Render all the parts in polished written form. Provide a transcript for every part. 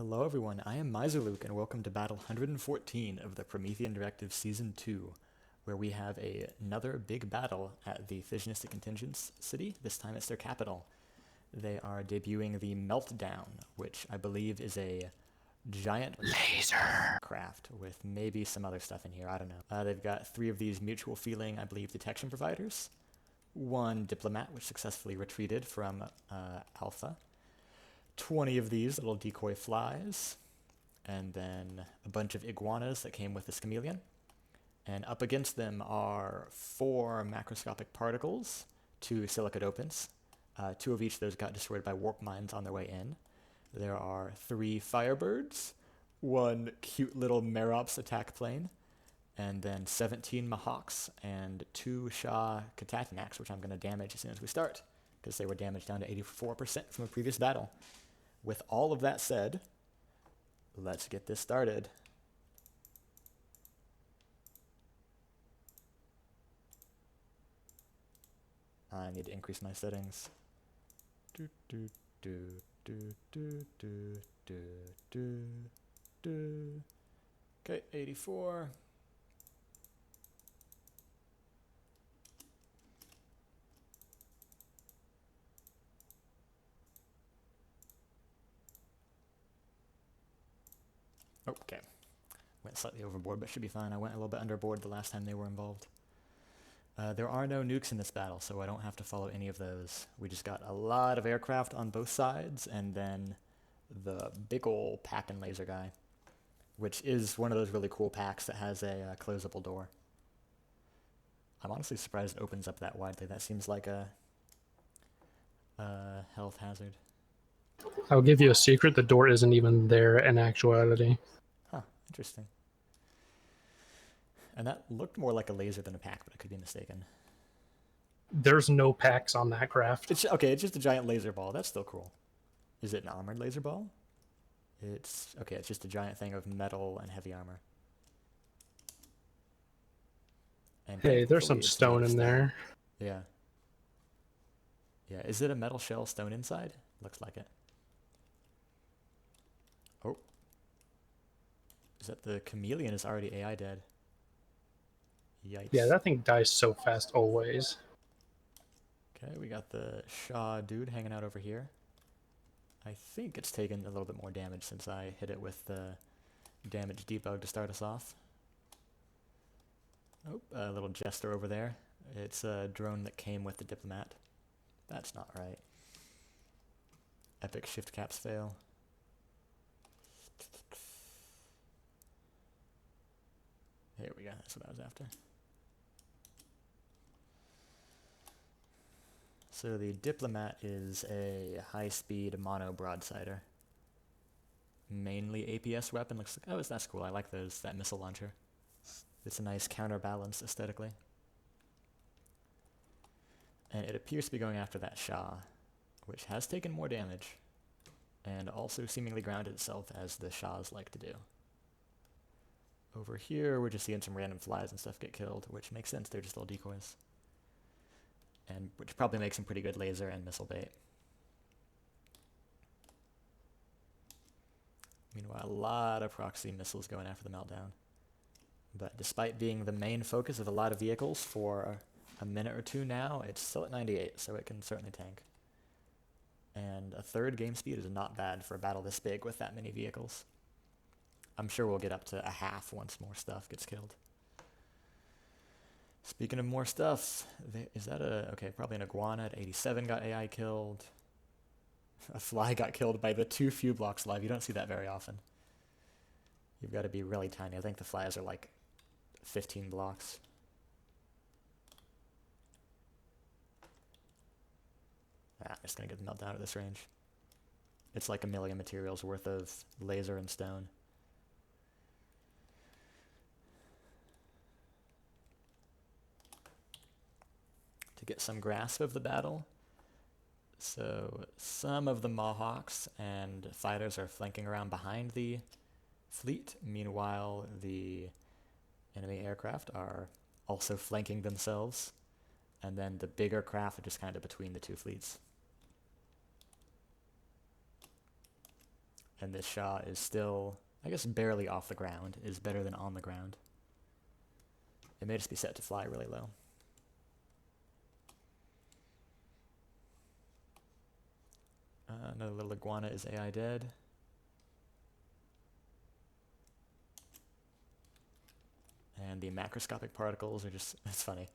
Hello everyone, I am Miserluke and welcome to Battle 114 of the Promethean Directive Season 2, where we have another big battle at the Fissionistic Contingence city. This time it's their capital. They are debuting the Meltdown, which I believe is a giant laser craft with maybe some other stuff in here, I don't know. They've got 3 of these mutual feeling, I believe, detection providers, 1 diplomat which successfully retreated from Alpha, 20 of these little decoy flies, and then a bunch of iguanas that came with this chameleon. And up against them are 4 macroscopic particles, 2 silicate opens. 2 of each of those got destroyed by warp mines on their way in. There are 3 firebirds, 1 cute little Merops attack plane, and then 17 Mahawks and 2 Shah Katatanax, which I'm going to damage as soon as we start, because they were damaged down to 84% from a previous battle. With all of that said, let's get this started. I need to increase my settings. Okay, 84. Okay. Went slightly overboard, but should be fine. I went a little bit underboard the last time they were involved. There are no nukes in this battle, so I don't have to follow any of those. We just got a lot of aircraft on both sides, and then the big ol' pack-in laser guy, which is one of those really cool packs that has a closable door. I'm honestly surprised it opens up that widely. That seems like a health hazard. I'll give you a secret, the door isn't even there in actuality. Huh, interesting. And that looked more like a laser than a pack, but I could be mistaken. There's no packs on that craft. It's just a giant laser ball. That's still cool. Is it an armored laser ball? It's just a giant thing of metal and heavy armor. And Hey, there's some it's stone in there. Yeah. Yeah, is it a metal shell stone inside? Looks like it. Oh. Is that the chameleon is already AI dead? Yikes. Yeah, that thing dies so fast always. Okay, we got the Shah dude hanging out over here. I think it's taken a little bit more damage since I hit it with the damage debug to start us off. Oh, a little jester over there. It's a drone that came with the diplomat. That's not right. Epic shift caps fail. Here we go, that's what I was after. So the diplomat is a high-speed mono broadsider. Mainly APS weapon. Looks like, oh, that's cool. I like that missile launcher. It's a nice counterbalance aesthetically. And it appears to be going after that Shah, which has taken more damage, and also seemingly grounded itself as the Shahs like to do. Over here, we're just seeing some random flies and stuff get killed, which makes sense. They're just little decoys. And which probably makes some pretty good laser and missile bait. Meanwhile, a lot of proxy missiles going after the Meltdown. But despite being the main focus of a lot of vehicles for a minute or 2 now, it's still at 98, so it can certainly tank. And a 3rd game speed is not bad for a battle this big with that many vehicles. I'm sure we'll get up to a half once more stuff gets killed. Speaking of more stuff, is that probably an iguana at 87 got AI killed. A fly got killed by the 2 few blocks live. You don't see that very often. You've got to be really tiny. I think the flies are like 15 blocks. I'm just going to get the Meltdown at this range. It's like 1 million materials worth of laser and stone. To get some grasp of the battle. So some of the Mohawks and fighters are flanking around behind the fleet. Meanwhile, the enemy aircraft are also flanking themselves. And then the bigger craft are just kind of between the 2 fleets. And this Shah is still, I guess, barely off the ground, is better than on the ground. It may just be set to fly really low. Another little iguana is AI dead. And the macroscopic particles are just, it's funny.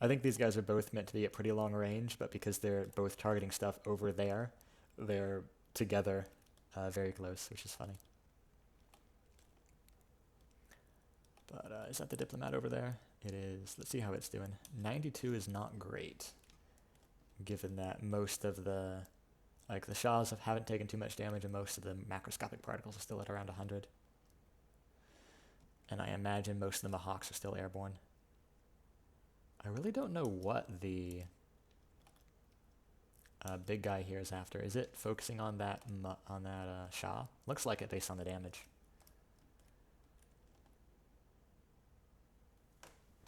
I think these guys are both meant to be at pretty long range, but because they're both targeting stuff over there, they're together very close, which is funny. But is that the diplomat over there? It is. Let's see how it's doing. 92 is not great, given that most of the, like the Shahs haven't taken too much damage and most of the macroscopic particles are still at around 100. And I imagine most of the Mahawks are still airborne. I really don't know what the big guy here is after. Is it focusing on that Shah? Looks like it based on the damage.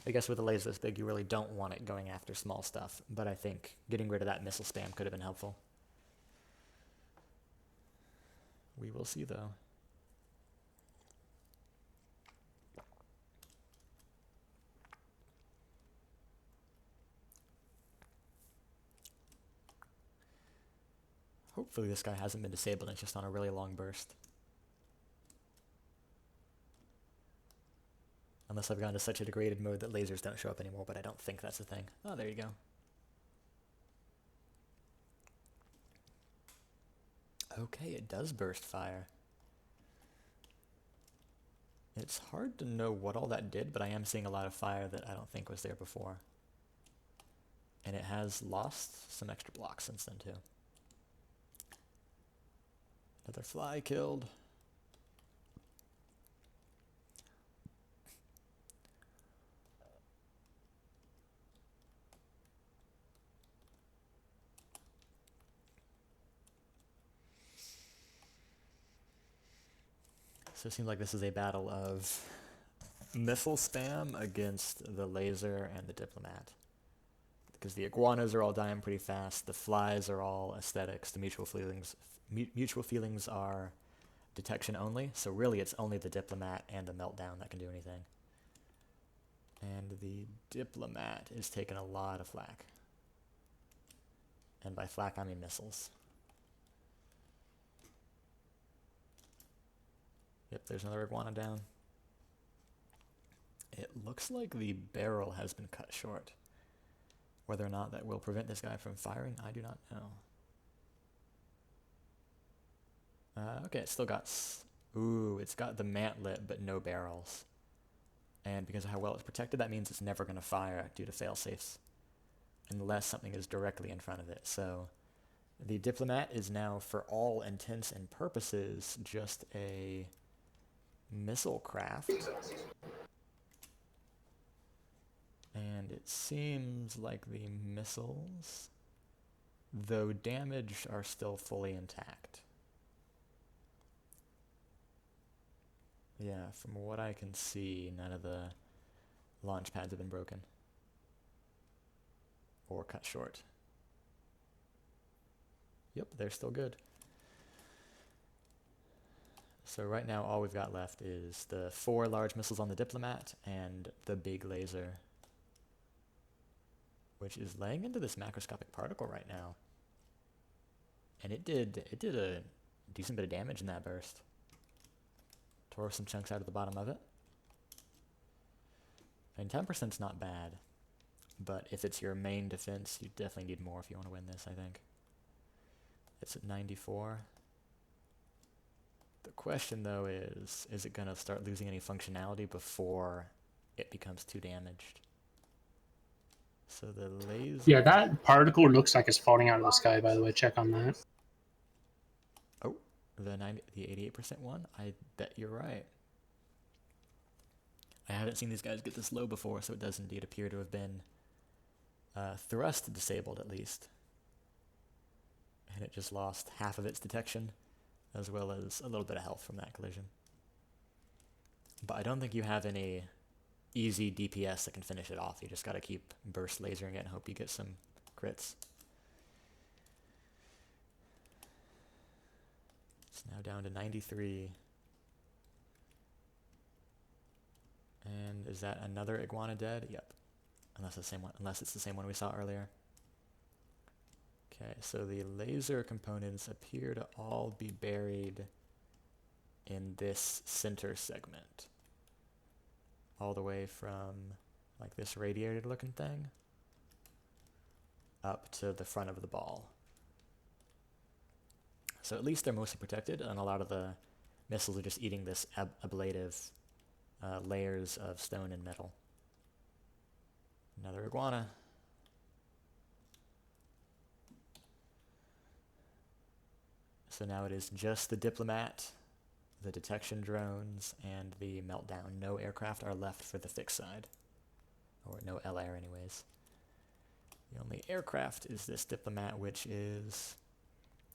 I guess with a laser this big, you really don't want it going after small stuff, but I think getting rid of that missile spam could have been helpful. We will see, though. Hopefully this guy hasn't been disabled, it's just on a really long burst. Unless I've gone to such a degraded mode that lasers don't show up anymore, but I don't think that's a thing. Oh, there you go. Okay, it does burst fire. It's hard to know what all that did, but I am seeing a lot of fire that I don't think was there before. And it has lost some extra blocks since then, too. Another fly killed. So it seems like this is a battle of missile spam against the laser and the diplomat. Because the iguanas are all dying pretty fast, the flies are all aesthetics, the mutual feelings are detection only, so really it's only the diplomat and the meltdown that can do anything. And the diplomat is taking a lot of flak. And by flak I mean missiles. Yep, there's another iguana down. It looks like the barrel has been cut short. Whether or not that will prevent this guy from firing, I do not know. Okay, it's still got... Ooh, it's got the mantlet, but no barrels. And because of how well it's protected, that means it's never going to fire due to failsafes. Unless something is directly in front of it. So the diplomat is now, for all intents and purposes, just a missile craft. And it seems like the missiles, though damaged, are still fully intact. Yeah, from what I can see, none of the launch pads have been broken. Or cut short. Yep, they're still good. So right now all we've got left is the 4 large missiles on the diplomat and the big laser, which is laying into this macroscopic particle right now. And it did a decent bit of damage in that burst. Tore some chunks out of the bottom of it. And 10%'s not bad, but if it's your main defense, you definitely need more if you want to win this, I think. It's at 94. The question, though, is it going to start losing any functionality before it becomes too damaged? So the laser... Yeah, that particle looks like it's falling out of the sky, by the way. Check on that. Oh, the 88% one? I bet you're right. I haven't seen these guys get this low before, so it does indeed appear to have been thrust disabled, at least. And it just lost half of its detection, as well as a little bit of health from that collision. But I don't think you have any easy DPS that can finish it off. You just gotta keep burst lasering it and hope you get some crits. It's now down to 93. And is that another iguana dead? Yep. Unless it's the same one we saw earlier. Okay, so the laser components appear to all be buried in this center segment. All the way from like this radiator looking thing up to the front of the ball. So at least they're mostly protected, and a lot of the missiles are just eating this ablative layers of stone and metal. Another iguana. So now it is just the diplomat, the detection drones, and the meltdown. No aircraft are left for the fixed side. Or no LR anyways. The only aircraft is this diplomat, which is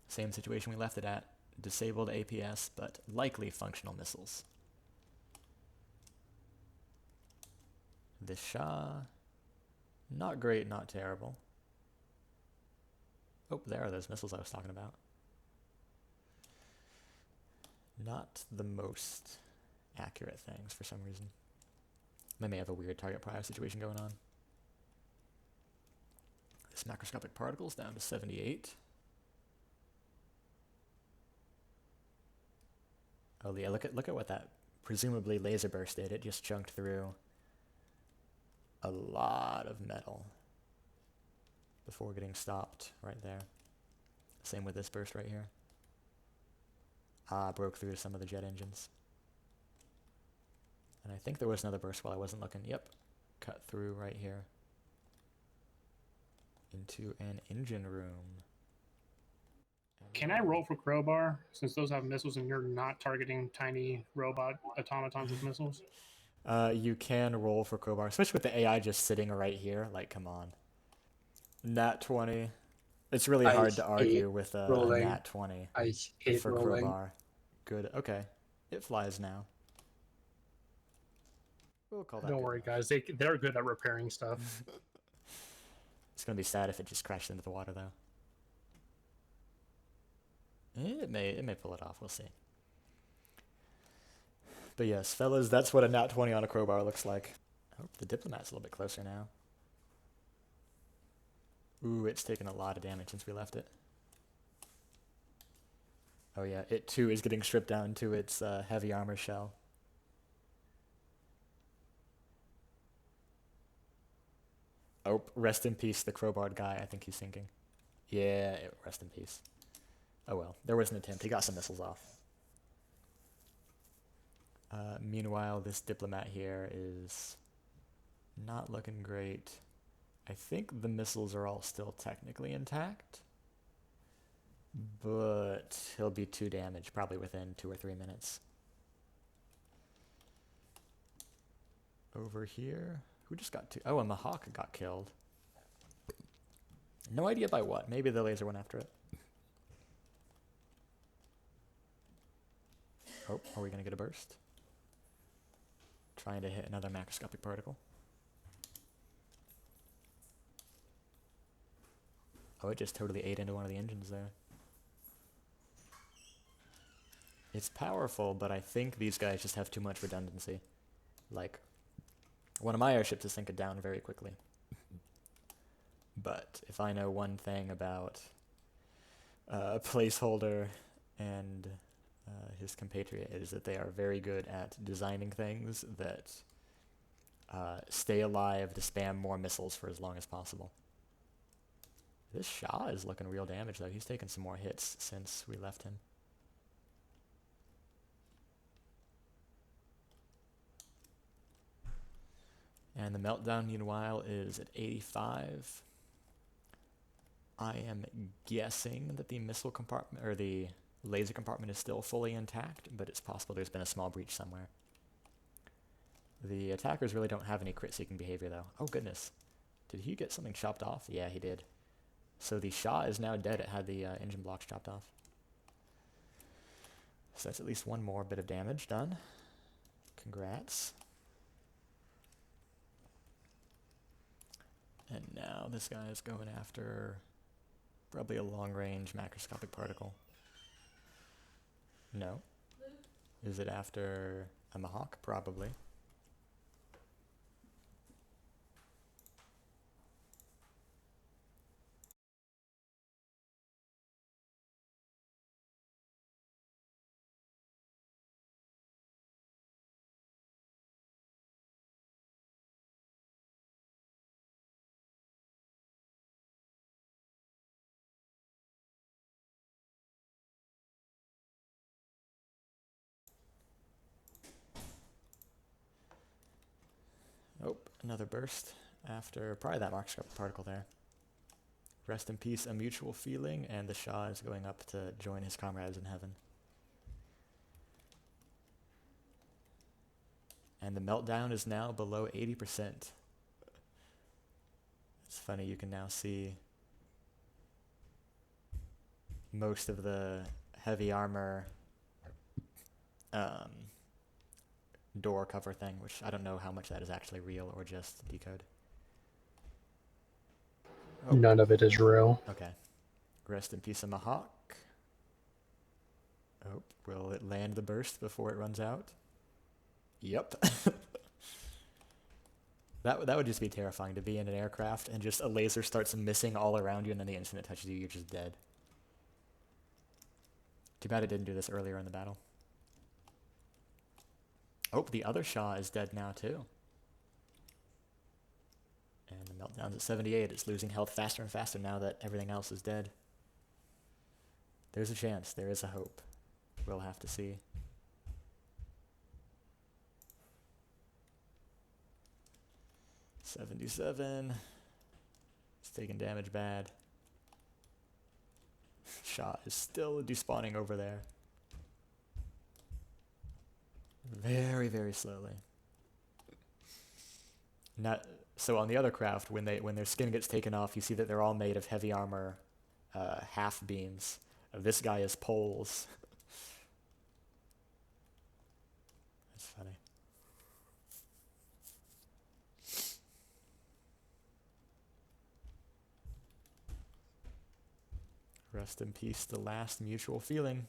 same situation we left it at. Disabled APS, but likely functional missiles. This Shah, not great, not terrible. Oh, there are those missiles I was talking about. Not the most accurate things for some reason. They may have a weird target prior situation going on. This macroscopic particle's down to 78. Oh yeah, look at what that presumably laser burst did. It just chunked through a lot of metal before getting stopped right there. Same with this burst right here. Broke through some of the jet engines. And I think there was another burst while I wasn't looking. Yep, cut through right here into an engine room. Can I roll for crowbar, since those have missiles and you're not targeting tiny robot automatons with missiles? You can roll for crowbar, especially with the AI just sitting right here. Like, come on. Nat 20. It's really hard to argue with a nat 20 I hate for rolling. crowbar. Good. Okay. It flies now. We'll call that Don't good worry, enough. guys. They're good at repairing stuff. It's going to be sad if it just crashed into the water, though. It may pull it off. We'll see. But yes, fellas, that's what a nat 20 on a crowbar looks like. Oh, the diplomat's a little bit closer now. Ooh, it's taken a lot of damage since we left it. Oh yeah, it too is getting stripped down to its heavy armor shell. Oh, rest in peace, the crowbarred guy. I think he's sinking. Yeah, rest in peace. Oh well, there was an attempt. He got some missiles off. Meanwhile, this diplomat here is not looking great. I think the missiles are all still technically intact, but he'll be 2 damage probably within 2 or 3 minutes. Over here, who just got 2? Oh, and the hawk got killed. No idea by what. Maybe the laser went after it. Oh, are we gonna get a burst? Trying to hit another macroscopic particle. Oh, it just totally ate into one of the engines there. It's powerful, but I think these guys just have too much redundancy. Like, one of my airships is sinking down very quickly. But if I know one thing about Placeholder and his compatriot, is that they are very good at designing things that stay alive to spam more missiles for as long as possible. This Shah is looking real damage, though. He's taken some more hits since we left him. And the meltdown, meanwhile, is at 85. I am guessing that the missile compartment, or the laser compartment, is still fully intact, but it's possible there's been a small breach somewhere. The attackers really don't have any crit-seeking behavior, though. Oh, goodness. Did he get something chopped off? Yeah, he did. So the Shah is now dead. It had the engine blocks chopped off. So that's at least one more bit of damage done. Congrats. And now this guy is going after probably a long-range macroscopic particle. No. Is it after a Mahawk? Probably. Oh, another burst after probably that Mark particle there. Rest in peace, a mutual feeling, and the Shah is going up to join his comrades in heaven. And the meltdown is now below 80%. It's funny, you can now see most of the heavy armor door cover thing, which I don't know how much that is actually real or just decode. Oh. None of it is real. Okay. Rest in peace, Mahawk. Oh, will it land the burst before it runs out? Yep. That would just be terrifying, to be in an aircraft and just a laser starts missing all around you, and then the instant it touches you, you're just dead. Too bad it didn't do this earlier in the battle. Oh, the other Shah is dead now too. And the meltdown's at 78. It's losing health faster and faster now that everything else is dead. There's a chance. There is a hope. We'll have to see. $77. It's taking damage bad. Shah is still despawning over there. Very, very slowly. So on the other craft, when their skin gets taken off, you see that they're all made of heavy armor half beams. This guy is poles. That's funny. Rest in peace, the last mutual feeling.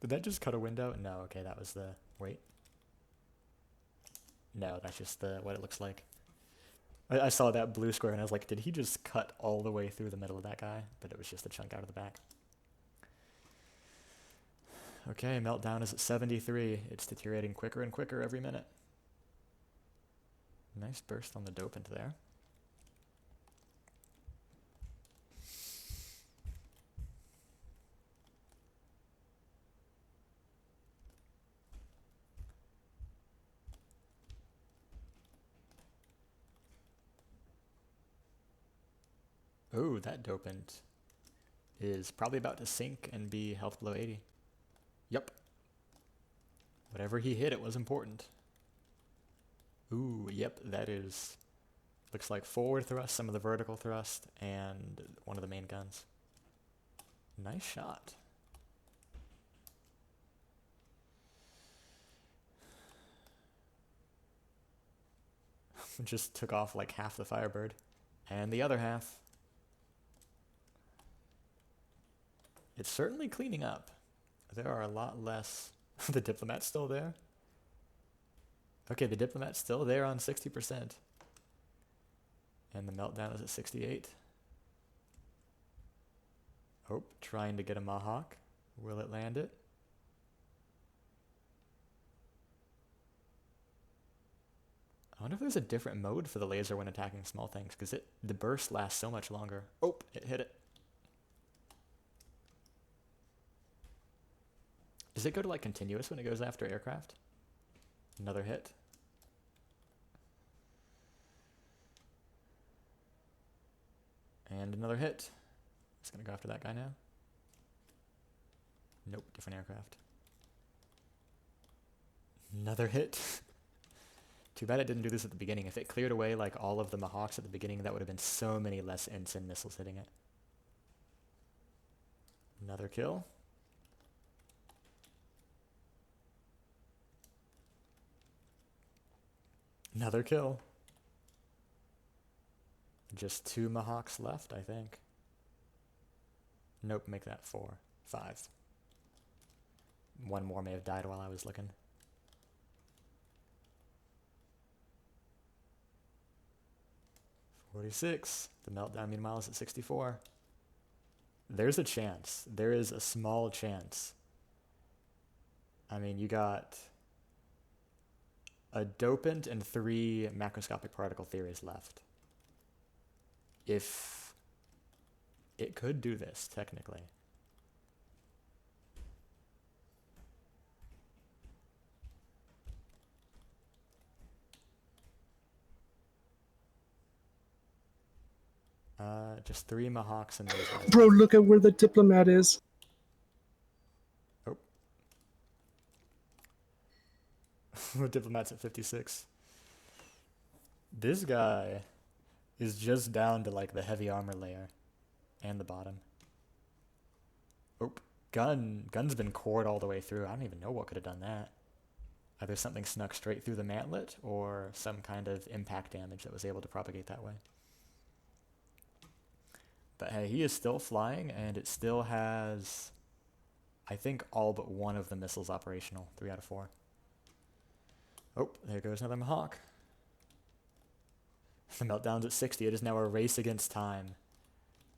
Did that just cut a window? No, okay, that was the... Wait. No, that's just what it looks like. I saw that blue square and I was like, did he just cut all the way through the middle of that guy? But it was just a chunk out of the back. Okay, meltdown is at 73. It's deteriorating quicker and quicker every minute. Nice burst on the dopant there. Oh, that dopant is probably about to sink and be health below 80. Yep. Whatever he hit, it was important. Ooh, yep, that is... Looks like forward thrust, some of the vertical thrust, and one of the main guns. Nice shot. Just took off like half the Firebird. And the other half. It's certainly cleaning up. There are a lot less... The Diplomat's still there? Okay, the Diplomat's still there on 60%. And the meltdown is at 68. Oh, trying to get a Mahawk. Will it land it? I wonder if there's a different mode for the laser when attacking small things, because the burst lasts so much longer. Oh, it hit it. Does it go to like continuous when it goes after aircraft? Another hit. And another hit. It's gonna go after that guy now. Nope, different aircraft. Another hit. Too bad it didn't do this at the beginning. If it cleared away like all of the Mahawks at the beginning, that would have been so many less ensign missiles hitting it. Another kill. Another kill. Just 2 Mahawks left, I think. Nope, make that 4. 5. One more may have died while I was looking. $46. The meltdown, meanwhile, is at 64. There's a chance. There is a small chance. I mean, you got a dopant and 3 macroscopic particle theories left. If it could do this, technically. Just 3 Mahawks and those guys. Bro, look at where the diplomat is. Oh. The diplomat's at 56. This guy is just down to like the heavy armor layer and the bottom. Oh, gun's been cored all the way through. I don't even know what could have done that. Either something snuck straight through the mantlet or some kind of impact damage that was able to propagate that way. But hey, he is still flying, and it still has, I think, all but one of the missiles operational. 3 out of 4. Oh, there goes another Mahawk. The meltdown's at 60. It is now a race against time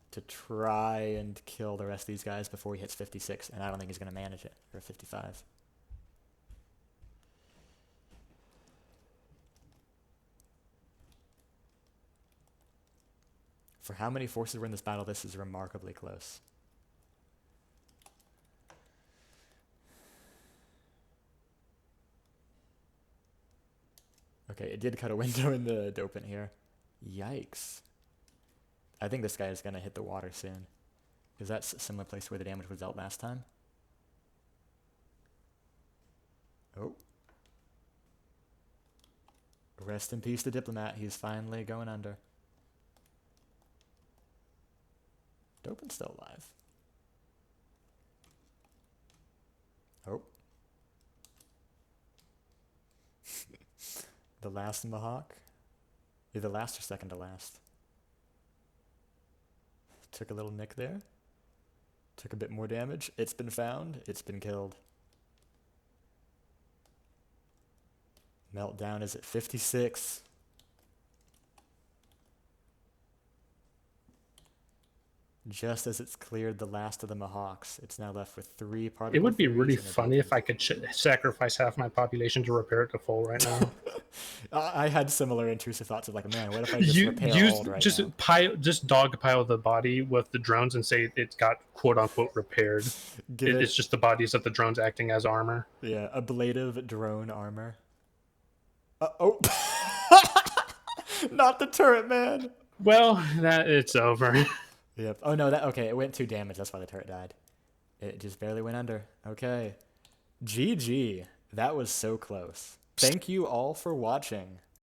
to try and kill the rest of these guys before he hits 56, and I don't think he's going to manage it, or 55. For how many forces were in this battle, this is remarkably close. Okay, it did cut a window in the dopant here. Yikes. I think this guy is going to hit the water soon. Because that's a similar place where the damage was dealt last time. Oh. Rest in peace, the diplomat. He's finally going under. Dopant's still alive. Oh. The last Mahawk? Either last or second to last. Took a little nick there. Took a bit more damage. It's been found. It's been killed. Meltdown is at 56. Just as it's cleared the last of the Mahawks, it's now left with 3 particles. It would be really funny if I could sacrifice half my population to repair it to full right now. I had similar intrusive thoughts of like, man, what if I just repair old right just now? just dogpile the body with the drones and say it got quote unquote repaired. It's just the bodies of the drones acting as armor. Yeah, ablative drone armor. Oh, not the turret, man. Well, it's over. Yep. Oh no, okay, it went 2 damage. That's why the turret died. It just barely went under. Okay. GG. That was so close. Thank you all for watching.